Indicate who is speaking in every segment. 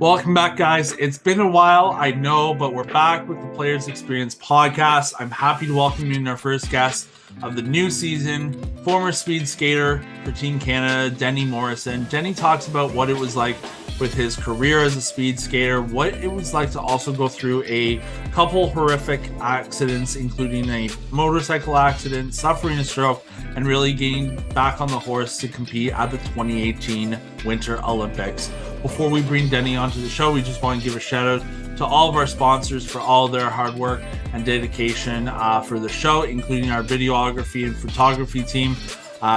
Speaker 1: Welcome back, guys. It's been a while, I know, but we're back with the Players Experience podcast. I'm happy to welcome you in our first guest of the new season, former speed skater for Team Canada, Denny Morrison. Denny talks about what it was like with his career as a speed skater, what it was like to also go through a couple horrific accidents, including a motorcycle accident, suffering a stroke, and really getting back on the horse to compete at the 2018 Winter Olympics. Before we bring Denny onto the show, we just want to give a shout out to all of our sponsors for all their hard work and dedication for the show, including our videography and photography team.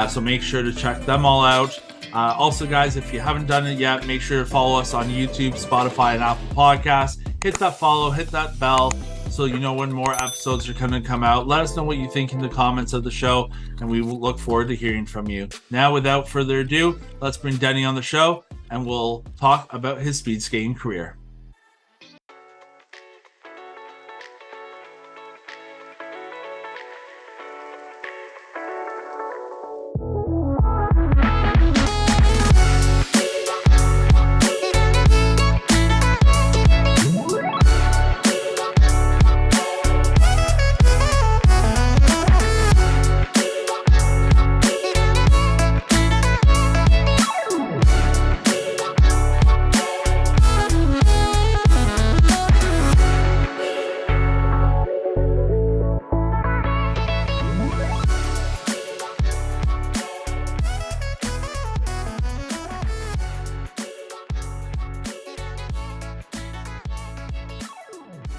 Speaker 1: So make sure to check them all out. Also, guys, if you haven't done it yet, make sure to follow us on YouTube, Spotify, and Apple Podcasts. Hit that follow, hit that bell, so you know when more episodes are going to come out. Let us know what you think in the comments of the show, and we will look forward to hearing from you. Now, without further ado, let's bring Denny on the show, and we'll talk about his speed skating career.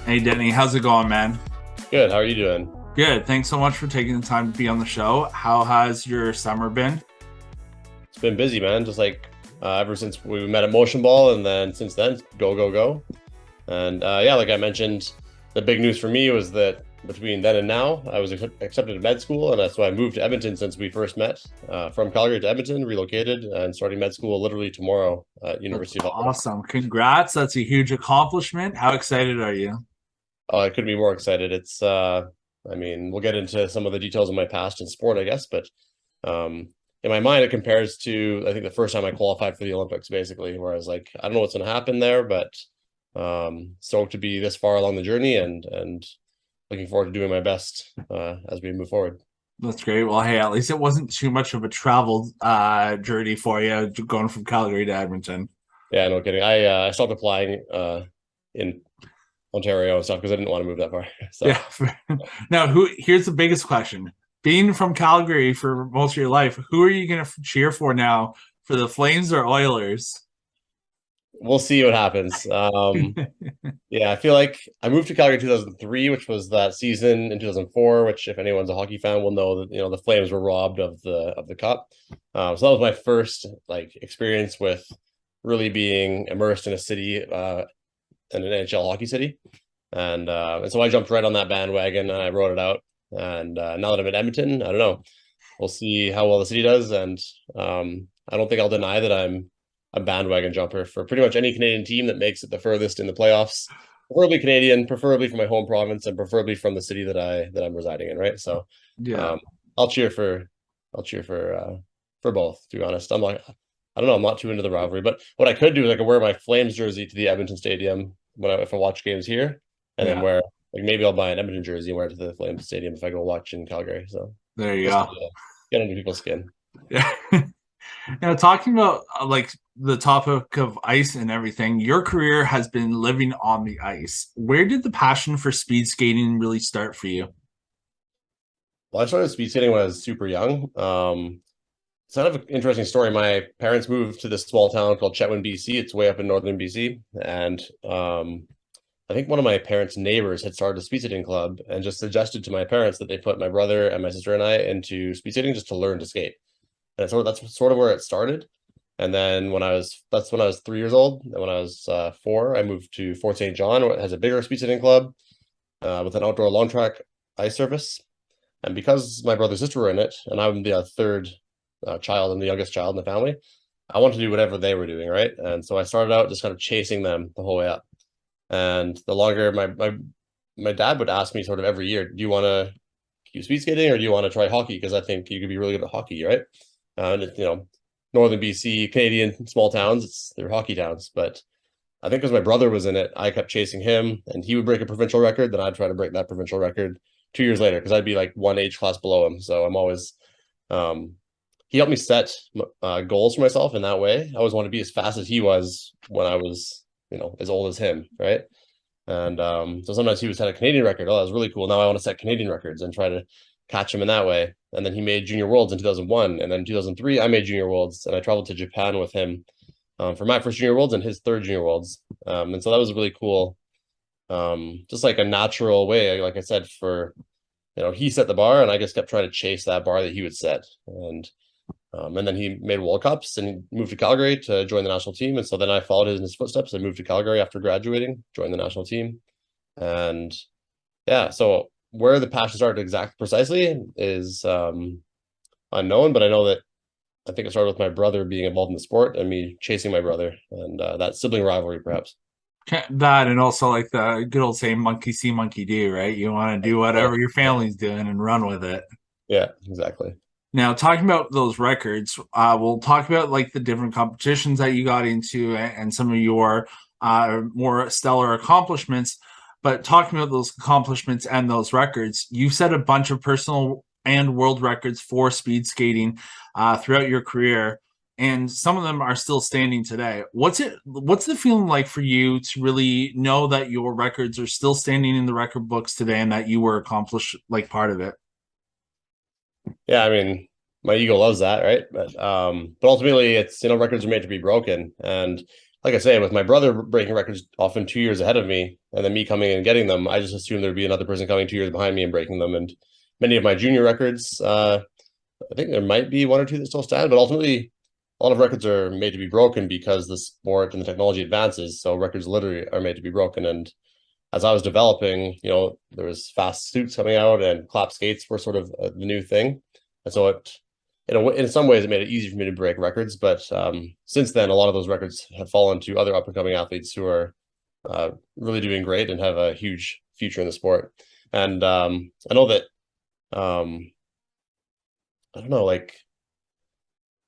Speaker 1: Hey, Denny, how's it going, man?
Speaker 2: Good. How are you doing?
Speaker 1: Good. Thanks so much for taking the time to be on the show. How has your summer been?
Speaker 2: It's been busy, man. Just like ever since we met at Motion Ball, and then since then, go, go, go. And yeah, like I mentioned, the big news for me was that between then and now, I was accepted to med school, and that's why I moved to Edmonton since we first met. From Calgary to Edmonton, relocated, and starting med school literally tomorrow at University of Alberta.
Speaker 1: Awesome. Congrats. That's a huge accomplishment. How excited are you?
Speaker 2: Oh, I couldn't be more excited. It's I mean, we'll get into some of the details of my past in sport, I guess, but in my mind, it compares to, I think, the first time I qualified for the Olympics, basically, where I was like, I don't know what's going to happen there, but stoked to be this far along the journey, and looking forward to doing my best as we move forward.
Speaker 1: That's great. Well, hey, at least it wasn't too much of a travel journey for you going from Calgary to Edmonton.
Speaker 2: Yeah, no kidding. I stopped applying in Ontario and stuff because I didn't want to move that far. So
Speaker 1: Yeah. Now, here's the biggest question. Being from Calgary for most of your life, who are you going to cheer for now, for the Flames or Oilers?
Speaker 2: we'll see what happens. Yeah, I feel like I moved to Calgary in 2003, which was that season in 2004, which if anyone's a hockey fan will know that, the Flames were robbed of the cup. So that was my first like experience with really being immersed in a city, in an NHL hockey city. And so I jumped right on that bandwagon and I wrote it out. And now that I'm in Edmonton, I don't know. We'll see how well the city does. And I don't think I'll deny that I'm a bandwagon jumper for pretty much any Canadian team that makes it the furthest in the playoffs. Preferably Canadian, preferably from my home province, and preferably from the city that I'm residing in. Right. So
Speaker 1: Yeah.
Speaker 2: I'll cheer for both. To be honest, I'm like, I don't know. I'm not too into the rivalry, but what I could do is I could wear my Flames jersey to the Edmonton Stadium if I watch games here, and then wear, like, maybe I'll buy an Edmonton jersey and wear it to the Flames Stadium if I go watch in Calgary. So
Speaker 1: There you go.
Speaker 2: Get under people's skin.
Speaker 1: Yeah. Now, talking about like the topic of ice and everything, your career has been living on the ice. Where did the passion for speed skating really start for you?
Speaker 2: Well, I started speed skating when I was super young. It's kind of an interesting story. My parents moved to this small town called Chetwynd, BC. It's way up in northern BC, and I think one of my parents' neighbors had started a speed skating club and just suggested to my parents that they put my brother and my sister and I into speed skating just to learn to skate. And that's sort of where it started. And then that's when I was 3 years old. And when I was 4, I moved to Fort St. John, where it has a bigger speed skating club with an outdoor long track ice surface. And because my brother and sister were in it, and I'm the third child and the youngest child in the family, I wanted to do whatever they were doing, right? And so I started out just kind of chasing them the whole way up. And the longer my dad would ask me sort of every year, do you want to keep speed skating or do you want to try hockey? Because I think you could be really good at hockey, right? And northern BC, Canadian small towns, they're hockey towns. But I think because my brother was in it, I kept chasing him, and he would break a provincial record. Then I'd try to break that provincial record 2 years later because I'd be like one age class below him. So I'm always, um, he helped me set goals for myself in that way. I always wanted to be as fast as he was when I was, as old as him, right? And so sometimes he would set a Canadian record. Oh, that was really cool. Now I want to set Canadian records and try to catch him in that way. And then he made Junior Worlds in 2001. And then in 2003, I made Junior Worlds, and I traveled to Japan with him for my first Junior Worlds and his third Junior Worlds. And so that was really cool. Just like a natural way, like I said, he set the bar, and I just kept trying to chase that bar that he would set. And then he made World Cups and he moved to Calgary to join the national team. And so then I followed in his footsteps and moved to Calgary after graduating, joined the national team. And yeah, so where the passion started exactly precisely is unknown, but I think it started with my brother being involved in the sport and me chasing my brother, and that sibling rivalry, perhaps.
Speaker 1: That, and also like the good old saying, monkey see, monkey do, right? You want to do whatever your family's doing and run with it.
Speaker 2: Yeah, exactly.
Speaker 1: Now, talking about those records, we'll talk about like the different competitions that you got into and some of your more stellar accomplishments. But talking about those accomplishments and those records, you've set a bunch of personal and world records for speed skating throughout your career, and some of them are still standing today. What's the feeling like for you to really know that your records are still standing in the record books today and that you were accomplished like part of it?
Speaker 2: Yeah, I mean, my ego loves that, right? But ultimately it's, records are made to be broken. And like I say, with my brother breaking records often 2 years ahead of me, and then me coming and getting them, I just assumed there'd be another person coming 2 years behind me and breaking them. And many of my junior records, I think there might be one or two that still stand, but ultimately a lot of records are made to be broken because the sport and the technology advances. So records literally are made to be broken. And as I was developing, there was fast suits coming out, and clap skates were sort of the new thing. And so in some ways, it made it easy for me to break records. But since then, a lot of those records have fallen to other up and coming athletes who are really doing great and have a huge future in the sport. And I know that, I don't know, like,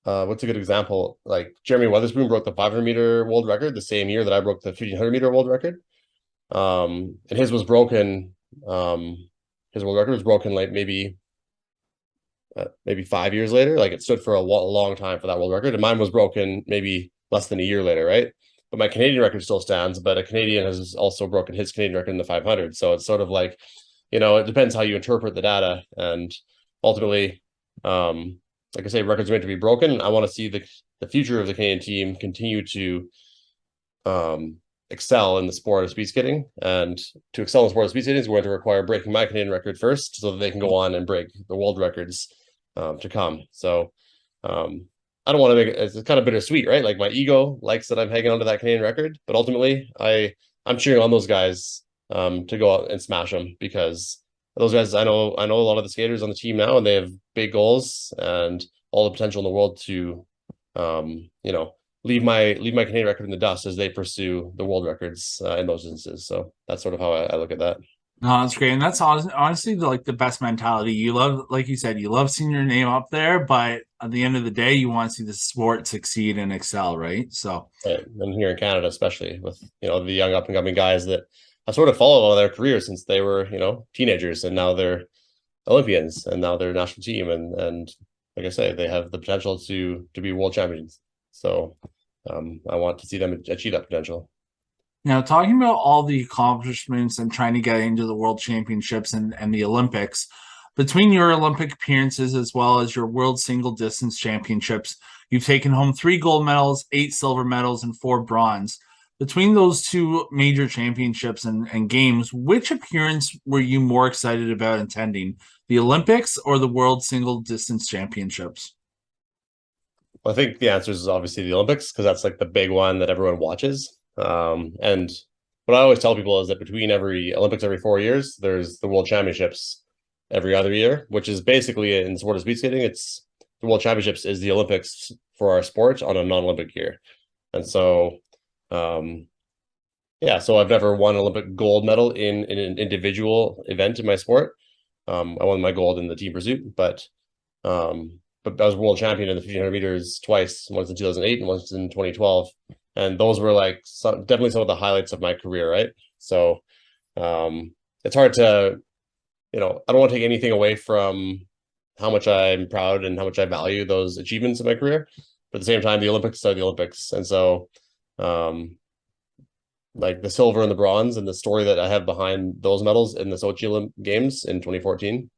Speaker 2: what's a good example? Like Jeremy Weatherspoon broke the 500-meter world record the same year that I broke the 1500-meter world record. And his was broken. His world record was broken like maybe 5 years later. Like it stood for a long time for that world record, and mine was broken maybe less than a year later, right? But my Canadian record still stands. But a Canadian has also broken his Canadian record in the 500. So it's sort of like, it depends how you interpret the data, and ultimately, like I say, records are meant to be broken. I want to see the future of the Canadian team continue to excel in the sport of speed skating. And to excel in the sport of speed skating is going to require breaking my Canadian record first so that they can go on and break the world records to come. So I don't want to make it's kind of bittersweet, right? Like my ego likes that I'm hanging on to that Canadian record, but ultimately I'm cheering on those guys to go out and smash them, because those guys, I know a lot of the skaters on the team now, and they have big goals and all the potential in the world to leave my Canadian record in the dust as they pursue the world records in those instances. So that's sort of how I look at that.
Speaker 1: No, that's great, and that's honestly the best mentality. You love, like you said, you love seeing your name up there, but at the end of the day, you want to see the sport succeed and excel, right? So,
Speaker 2: right. And here in Canada, especially with the young up and coming guys that have sort of followed all their careers since they were teenagers, and now they're Olympians, and now they're national team, and like I say, they have the potential to be world champions. So I want to see them achieve that potential.
Speaker 1: now talking about all the accomplishments and trying to get into the world championships and the Olympics, between your Olympic appearances as well as your world single distance championships, you've taken home 3 gold medals, 8 silver medals, and 4 bronze. Between those two major championships and games, which appearance were you more excited about attending, the Olympics or the world single distance championships?
Speaker 2: Well, I think the answer is obviously the Olympics, because that's like the big one that everyone watches. And what I always tell people is that between every Olympics every 4 years, there's the World Championships every other year, which is basically, in the sport of speed skating, it's the World Championships is the Olympics for our sport on a non-Olympic year. And so, so I've never won an Olympic gold medal in an individual event in my sport. I won my gold in the team pursuit, but I was world champion in the 1500 meters twice, once in 2008 and once in 2012. and those were like definitely some of the highlights of my career, right? So it's hard to, I don't want to take anything away from how much I'm proud and how much I value those achievements in my career. But at the same time, the Olympics are the Olympics. And so, um, like the silver and the bronze and the story that I have behind those medals in the Sochi Games in 2014,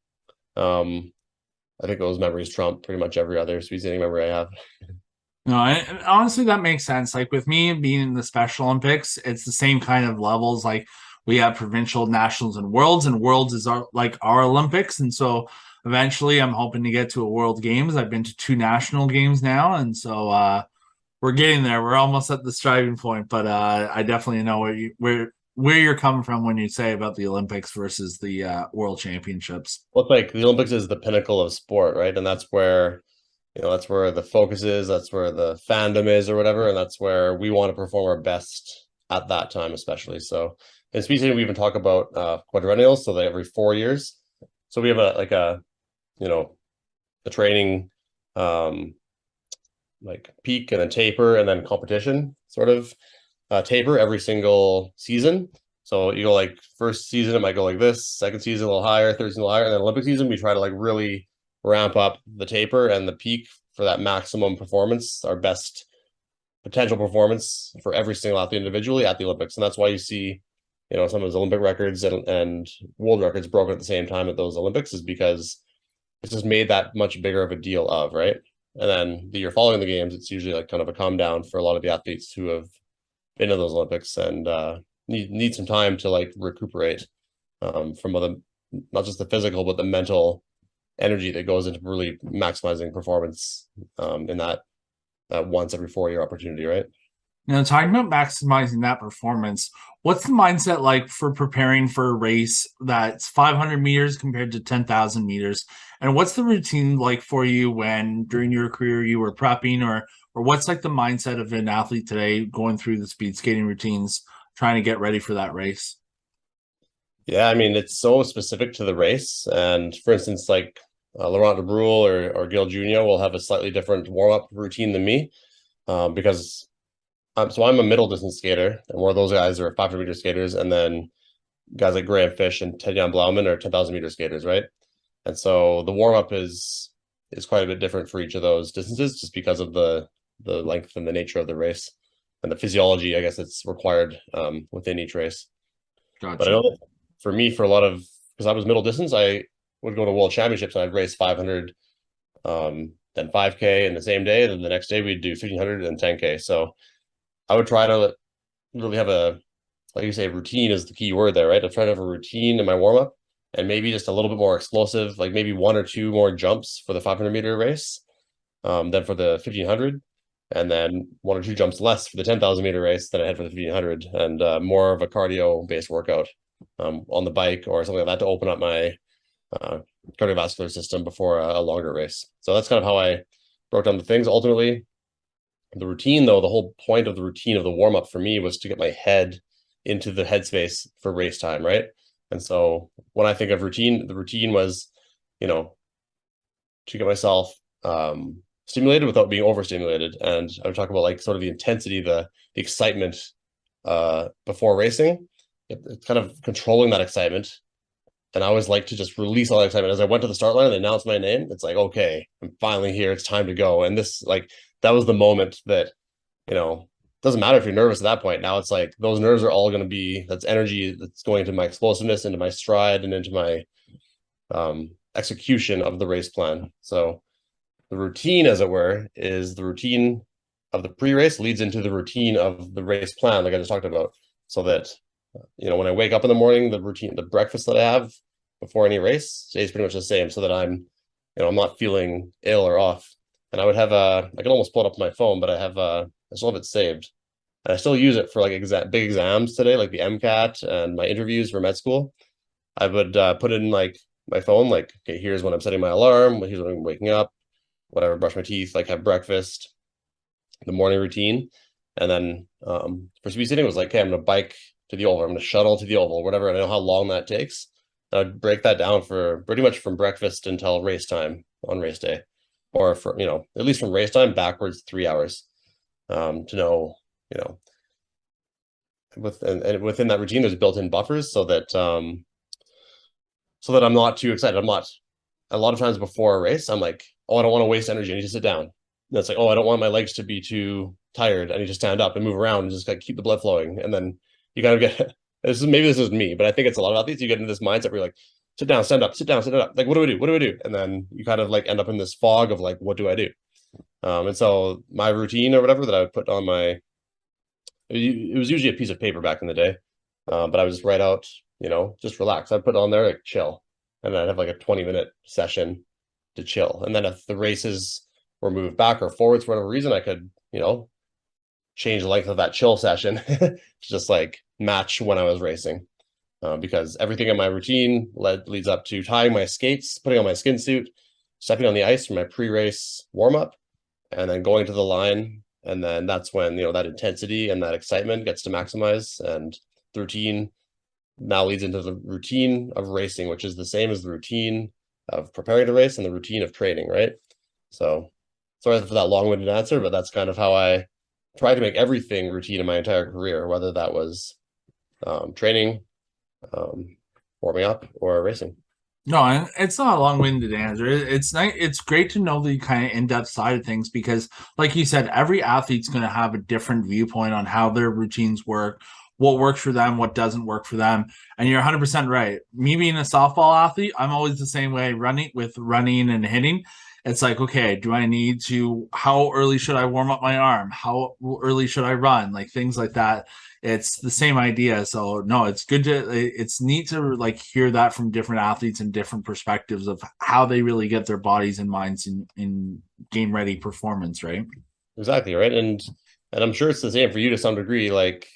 Speaker 2: I think those memories trump pretty much every other speed skating memory I have.
Speaker 1: No, and honestly, that makes sense. Like with me being in the Special Olympics, it's the same kind of levels. Like we have provincial, nationals, and worlds is our Olympics. And so eventually, I'm hoping to get to a World Games. I've been to two national games now, and so we're getting there. We're almost at the striving point, but I definitely know where you're coming from when you say about the Olympics versus the World Championships.
Speaker 2: Well, it's like the Olympics is the pinnacle of sport, right? And that's where, that's where the focus is, that's where the fandom is or whatever, and that's where we want to perform our best at that time, especially. So in speed skating, we even talk about quadrennials, so that every 4 years. So we have you know, a training like peak and then taper and then competition sort of taper every single season. So you go like first season, it might go like this, second season a little higher, third season a little higher, and then Olympic season, we try to like really ramp up the taper and the peak for that maximum performance, our best potential performance for every single athlete individually at the Olympics. And that's why you see, some of those Olympic records and world records broken at the same time at those Olympics, is because it's just made that much bigger of a deal of, right? And then the year following the games, it's usually like kind of a calm down for a lot of the athletes who have been to those Olympics and need some time to like recuperate from other, not just the physical, but the mental energy that goes into really maximizing performance in that once every 4 year opportunity, right?
Speaker 1: Talking about maximizing that performance, what's the mindset like for preparing for a race that's 500 meters compared to 10,000 meters? And what's the routine like for you when during your career you were prepping, or what's like the mindset of an athlete today going through the speed skating routines, trying to get ready for that race?
Speaker 2: Yeah, I mean, it's so specific to the race. And for instance, like Laurent de Brule or Gil Jr. will have a slightly different warm-up routine than me because I'm a middle distance skater, and one of those guys are 500-meter skaters, and then guys like Graham Fish and Ted-Jan Blauman are 10,000-meter skaters, right? And so the warm-up is quite a bit different for each of those distances, just because of the length and the nature of the race and the physiology, I guess, it's required within each race. But I
Speaker 1: Gotcha.
Speaker 2: know for me, for a lot of, because I was middle distance, I would go to world championships and I'd race 500, then 5K in the same day, and then the next day we'd do 1,500 and 10K. So I would try to really have like you say, routine is the key word there, right? I try to have a routine in my warm up and maybe just a little bit more explosive, like maybe one or two more jumps for the 500-meter race than for the 1,500. And then one or two jumps less for the 10,000-meter race than I had for the 1,500, and more of a cardio based workout on the bike or something like that to open up my cardiovascular system before a longer race. So that's kind of how I broke down the things. Ultimately, the routine, though, the whole point of the routine of the warm up for me was to get my head into the headspace for race time, right? And so when I think of routine, the routine was, to get myself stimulated without being overstimulated. And I would talk about like sort of the intensity, the excitement before racing. It's kind of controlling that excitement. And I always like to just release all that excitement. As I went to the start line and they announced my name, it's like, okay, I'm finally here. It's time to go. And this, like, that was the moment that, doesn't matter if you're nervous at that point. Now it's like those nerves are all going to be, that's energy that's going into my explosiveness, into my stride, and into my execution of the race plan. So the routine, as it were, is the routine of the pre-race leads into the routine of the race plan, like I just talked about, so that when I wake up in the morning, the routine, the breakfast that I have before any race stays pretty much the same, so that I'm not feeling ill or off. And I would have I can almost pull it up on my phone, but I still have it saved, and I still use it for like big exams today, like the MCAT and my interviews for med school. I would put it in like my phone, like, okay, here's when I'm setting my alarm, here's when I'm waking up, whatever, brush my teeth, like have breakfast, the morning routine. And then for speed sitting, it was like, okay, I'm gonna bike to the oval, I'm gonna shuttle to the oval, whatever. And I know how long that takes. I would break that down for pretty much from breakfast until race time on race day, or for at least from race time backwards 3 hours, to know and within that routine, there's built-in buffers so that I'm not too excited. I'm not, a lot of times before a race, I'm like, oh, I don't want to waste energy. I need to sit down. And it's like, oh, I don't want my legs to be too tired. I need to stand up and move around and just like keep the blood flowing. And then you kind of get maybe this is me, but I think it's a lot of athletes. You get into this mindset where you're like, sit down, stand up, sit down, stand up. Like, what do I do? What do I do? And then you kind of like end up in this fog of like, what do I do? And so my routine or whatever that I would put on it was usually a piece of paper back in the day, but I would just write out, just relax. I'd put on there like chill, and then I'd have like a 20-minute session to chill. And then if the races were moved back or forwards for whatever reason, I could, change the length of that chill session to just like match when I was racing. Because everything in my routine leads up to tying my skates, putting on my skin suit, stepping on the ice for my pre-race warm-up, and then going to the line. And then that's when, that intensity and that excitement gets to maximize, and the routine now leads into the routine of racing, which is the same as the routine of preparing to race and the routine of training, right? So sorry for that long-winded answer, but that's kind of how I tried to make everything routine in my entire career, whether that was training, warming up, or racing.
Speaker 1: No, it's not a long-winded answer. It's nice. It's great to know the kind of in-depth side of things because, like you said, every athlete's going to have a different viewpoint on how their routines work, what works for them, what doesn't work for them. And you're 100% right. Me being a softball athlete, I'm always the same way running and hitting. It's like, okay, how early should I warm up my arm? How early should I run? Like things like that. It's the same idea. So no, it's neat to like hear that from different athletes and different perspectives of how they really get their bodies and minds in game ready performance, right?
Speaker 2: Exactly, right. And I'm sure it's the same for you to some degree. Like,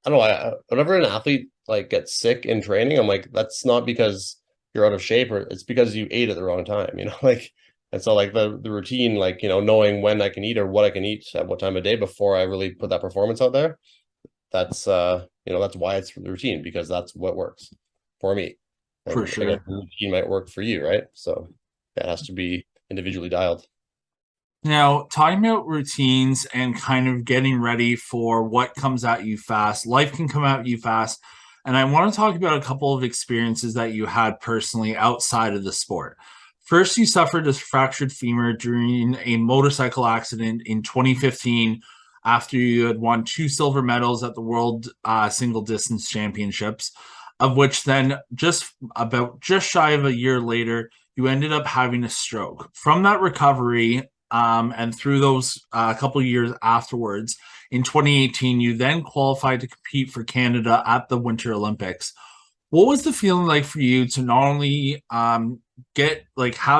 Speaker 2: I don't know, whenever an athlete like gets sick in training, I'm like, that's not because you're out of shape, or it's because you ate at the wrong time, like. And so like the routine, like, knowing when I can eat or what I can eat at what time of day before I really put that performance out there, that's that's why it's the routine, because that's what works for me.
Speaker 1: For
Speaker 2: And
Speaker 1: sure.
Speaker 2: again, the routine might work for you, right? So that has to be individually dialed.
Speaker 1: Now, talking about routines and kind of getting ready for what comes at you fast, life can come at you fast. And I want to talk about a couple of experiences that you had personally outside of the sport. First, you suffered a fractured femur during a motorcycle accident in 2015 after you had won 2 silver medals at the World Single Distance Championships, of which then just shy of a year later, you ended up having a stroke. From that recovery, and through those couple years afterwards, in 2018, you then qualified to compete for Canada at the Winter Olympics. What was the feeling like for you to not only have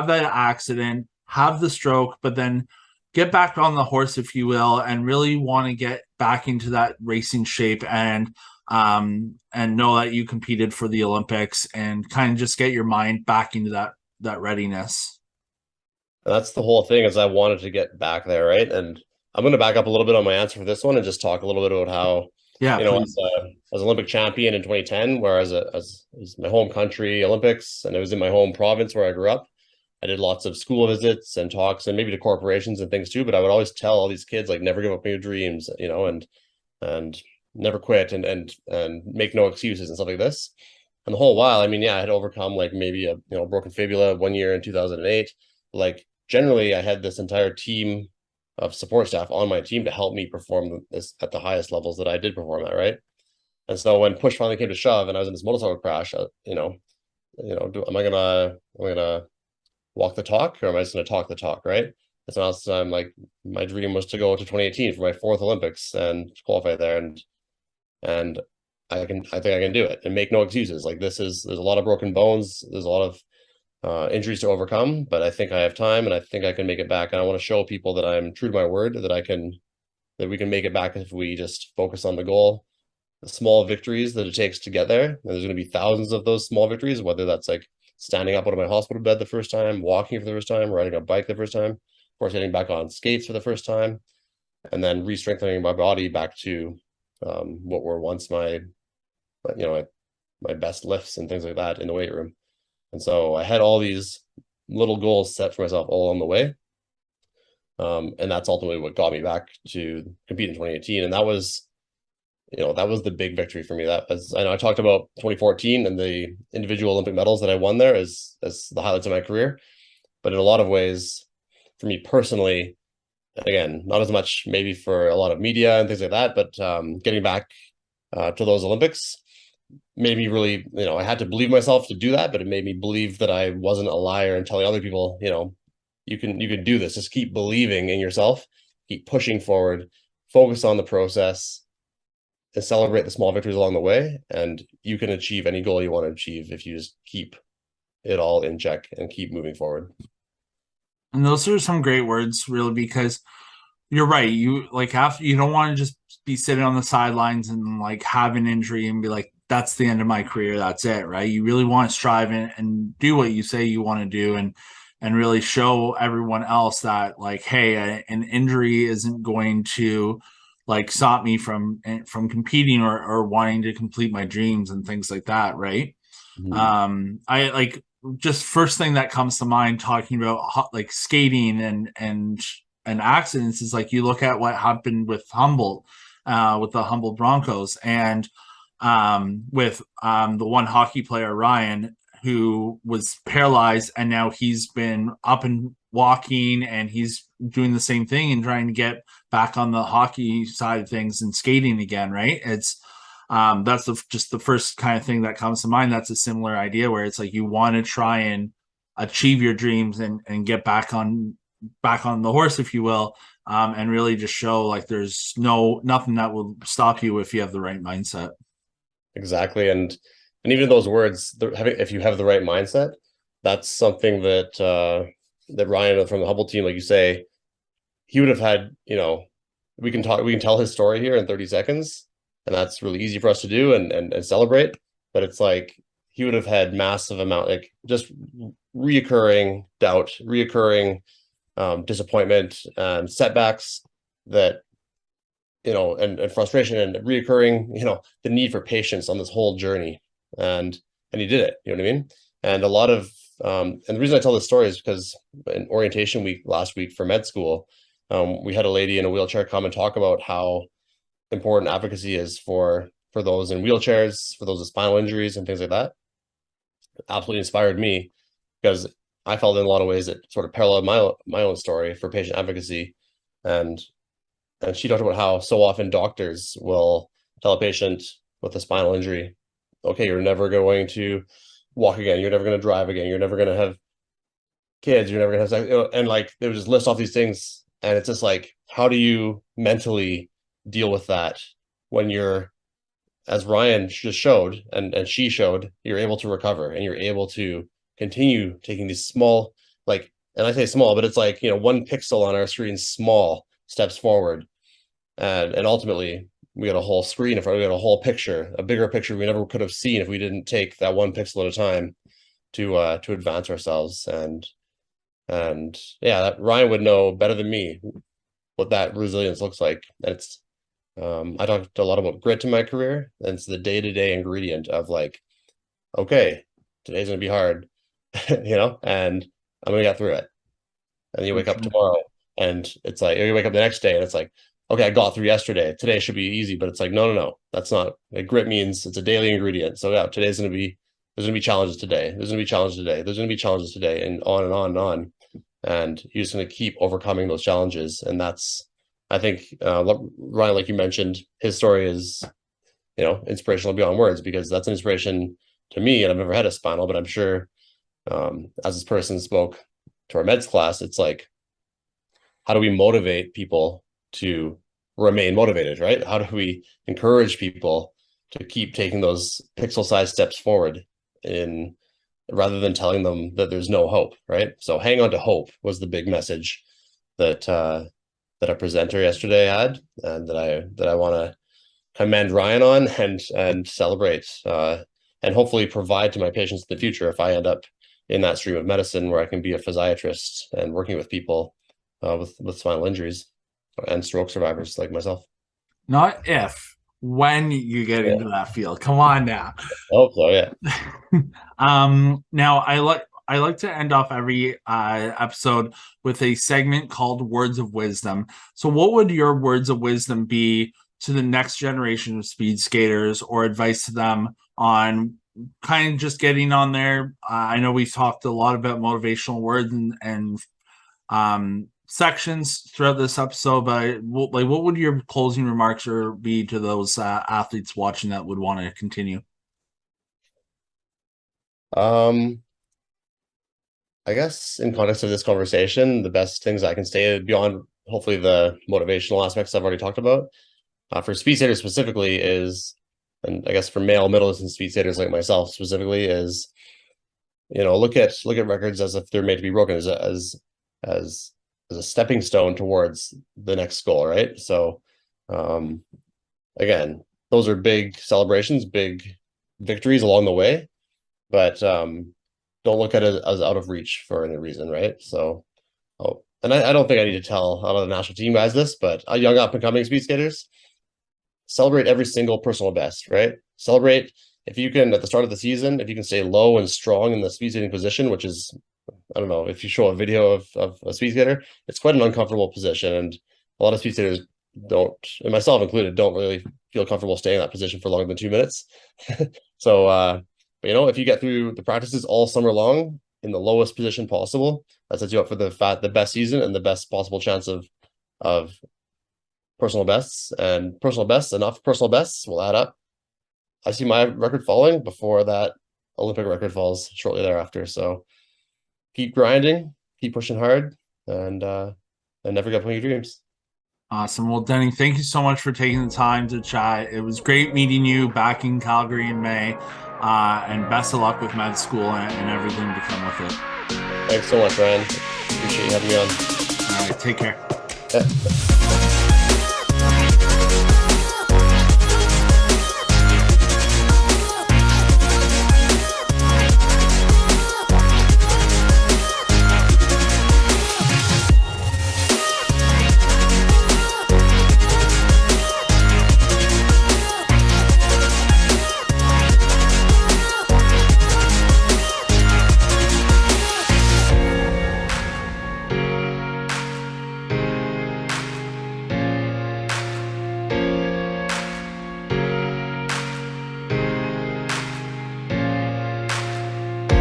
Speaker 1: that accident, have the stroke, but then get back on the horse, if you will, and really want to get back into that racing shape and know that you competed for the Olympics and kind of just get your mind back into that readiness?
Speaker 2: That's the whole thing, is I wanted to get back there, right? And I'm going to back up a little bit on my answer for this one and just talk a little bit about how,
Speaker 1: Yeah, please.
Speaker 2: as Olympic champion in 2010, where as my home country Olympics, and it was in my home province where I grew up, I did lots of school visits and talks and maybe to corporations and things too. But I would always tell all these kids, like, never give up on your dreams, and never quit, and make no excuses and stuff like this. And the whole while, I mean, yeah, I had overcome like maybe a broken fibula one year in 2008. Like, generally, I had this entire team of support staff on my team to help me perform this at the highest levels that I did perform at, right? And so when push finally came to shove and I was in this motorcycle crash, am I gonna walk the talk, or am I just gonna talk the talk, right? And so now I'm like, my dream was to go to 2018 for my fourth Olympics and qualify there, and I think I can do it and make no excuses. Like, there's a lot of broken bones, there's a lot of injuries to overcome, but I think I have time and I think I can make it back. And I want to show people that I'm true to my word, that we can make it back if we just focus on the goal, the small victories that it takes to get there. And there's going to be thousands of those small victories, whether that's like standing up out of my hospital bed the first time, walking for the first time, riding a bike the first time, of course, getting back on skates for the first time, and then re-strengthening my body back to what were once my best lifts and things like that in the weight room. And so I had all these little goals set for myself all along the way. And that's ultimately what got me back to compete in 2018. And that was, that was the big victory for me. That was, I know I talked about 2014 and the individual Olympic medals that I won there as the highlights of my career. But in a lot of ways, for me personally, again, not as much maybe for a lot of media and things like that, but getting back to those Olympics made me really, I had to believe myself to do that, but it made me believe that I wasn't a liar and telling other people, you can do this. Just keep believing in yourself, keep pushing forward, focus on the process, and celebrate the small victories along the way. And you can achieve any goal you want to achieve if you just keep it all in check and keep moving forward.
Speaker 1: And those are some great words, really, because you're right. You like have you don't want to just be sitting on the sidelines and like have an injury and be like, that's the end of my career. That's it, right? You really want to strive and do what you say you want to do and really show everyone else that like, hey, an injury isn't going to like stop me from competing or wanting to complete my dreams and things like that, right? I like just first thing that comes to mind talking about like skating and accidents is like you look at what happened with Humboldt, with the Humboldt Broncos, and with the one hockey player Ryan who was paralyzed, and now he's been up and walking, and he's doing the same thing and trying to get back on the hockey side of things and skating again. Right? It's that's just the first kind of thing that comes to mind. That's a similar idea where it's like you want to try and achieve your dreams and get back on the horse, if you will, and really just show like there's nothing that will stop you if you have the right mindset.
Speaker 2: Exactly. And even those words, if you have the right mindset, that's something that Ryan from the Hubble team, like you say, he would have had, we can tell his story here in 30 seconds, and that's really easy for us to do and celebrate. But it's like he would have had massive amount, like just reoccurring doubt, reoccurring disappointment and setbacks that, and frustration and reoccurring, the need for patience on this whole journey. And he did it, you know what I mean? And a lot of, and the reason I tell this story is because in orientation week last week for med school, we had a lady in a wheelchair come and talk about how important advocacy is for those in wheelchairs, for those with spinal injuries and things like that. It absolutely inspired me because I felt in a lot of ways it sort of paralleled my own story for patient advocacy. And she talked about how so often doctors will tell a patient with a spinal injury, okay, you're never going to walk again, you're never going to drive again, you're never going to have kids, you're never going to have sex, and like they would just list off these things. And it's just like, how do you mentally deal with that when you're, as Ryan just showed and she showed, you're able to recover and you're able to continue taking these small, like, and I say small, but it's like, 1 pixel on our screen, small steps forward. And ultimately we got a whole screen in front, we got a whole picture, a bigger picture we never could have seen if we didn't take that 1 pixel at a time to advance ourselves. And yeah, that Ryan would know better than me what that resilience looks like. And it's, I talked a lot about grit in my career, and it's the day-to-day ingredient of like, okay, today's gonna be hard, and I'm gonna get through it. And you wake up tomorrow and it's like, or you wake up the next day and it's like, okay, I got through yesterday. Today should be easy, but it's like, no. That's not, like, grit means it's a daily ingredient. So yeah, there's gonna be challenges today. There's gonna be challenges today. There's gonna be challenges today, and on and on and on. And you're just gonna keep overcoming those challenges. And that's, I think, Ryan, like you mentioned, his story is, inspirational beyond words, because that's an inspiration to me. And I've never had a spinal, but I'm sure, as this person spoke to our meds class, it's like, how do we motivate people to remain motivated, right? How do we encourage people to keep taking those pixel-sized steps forward rather than telling them that there's no hope, right? So hang on to hope was the big message that our presenter yesterday had, and that I want to commend Ryan on and celebrate, and hopefully provide to my patients in the future if I end up in that stream of medicine where I can be a physiatrist and working with people with spinal injuries and stroke survivors like myself.
Speaker 1: Not if, when you get into that field. Come on now.
Speaker 2: Oh, so yeah.
Speaker 1: Now I like to end off every episode with a segment called Words of Wisdom. So, what would your words of wisdom be to the next generation of speed skaters, or advice to them on kind of just getting on there? I know we've talked a lot about motivational words and sections throughout this episode, but what would your closing remarks or be to those athletes watching that would want to continue?
Speaker 2: Um, I guess in context of this conversation, the best things I can say beyond hopefully the motivational aspects I've already talked about, for speed skaters specifically is, and I guess for male middle distance speed skaters like myself specifically is, look at records as if they're made to be broken, as as a stepping stone towards the next goal, right? So, um, again, those are big celebrations, big victories along the way, but don't look at it as out of reach for any reason, right? So, and I don't think I need to tell a lot of the national team guys this, but young up and coming speed skaters, celebrate every single personal best, right? Celebrate if you can at the start of the season, if you can stay low and strong in the speed skating position, which is, I don't know, if you show a video of a speed skater, it's quite an uncomfortable position. And a lot of speed skaters don't, and myself included, don't really feel comfortable staying in that position for longer than 2 minutes. So, but if you get through the practices all summer long in the lowest position possible, that sets you up for the best season and the best possible chance of personal bests. And enough personal bests will add up. I see my record falling before that Olympic record falls shortly thereafter. So keep grinding, keep pushing hard, and never give up on your dreams.
Speaker 1: Awesome. Well, Denny, thank you so much for taking the time to chat. It was great meeting you back in Calgary in May. And best of luck with med school and everything to come with it.
Speaker 2: Thanks so much, Ryan. Appreciate you having me on.
Speaker 1: All right, take care.
Speaker 2: Yeah.